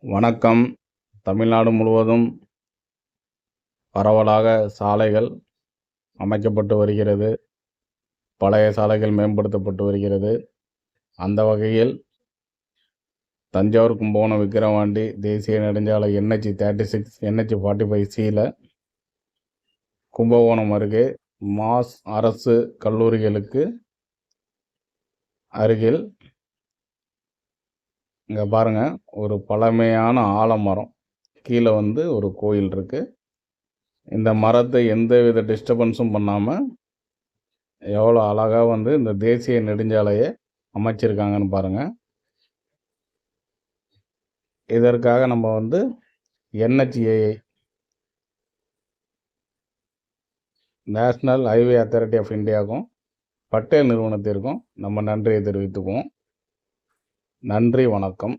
வணக்கம். தமிழ்நாடு முழுவதும் பரவலாக சாலைகள் அமைக்கப்பட்டு வருகிறது. பழைய சாலைகள் மேம்படுத்தப்பட்டு வருகிறது. அந்த வகையில் தஞ்சாவூர் கும்பகோணம் விக்கிரவாண்டி தேசிய நெடுஞ்சாலை NH 36 NH 45Cயில் கும்பகோணம் அருகே மாஸ் அரசு கல்லூரிகளுக்கு அருகில் இங்கே பாருங்கள், ஒரு பழமையான ஆலமரம் கீழே ஒரு கோயில் இருக்குது. இந்த மரத்தை எந்தவித டிஸ்டர்பன்ஸும் பண்ணாமல் எவ்வளோ அழகாக இந்த தேசிய நெடுஞ்சாலையை அமைச்சிருக்காங்கன்னு பாருங்கள். இதற்காக நம்ம NHAI national highway authority of இந்தியாவுக்கும் பட்டேல் நிறுவனத்திற்கும் நம்ம நன்றியை தெரிவித்துக்குவோம். நன்றி, வணக்கம்.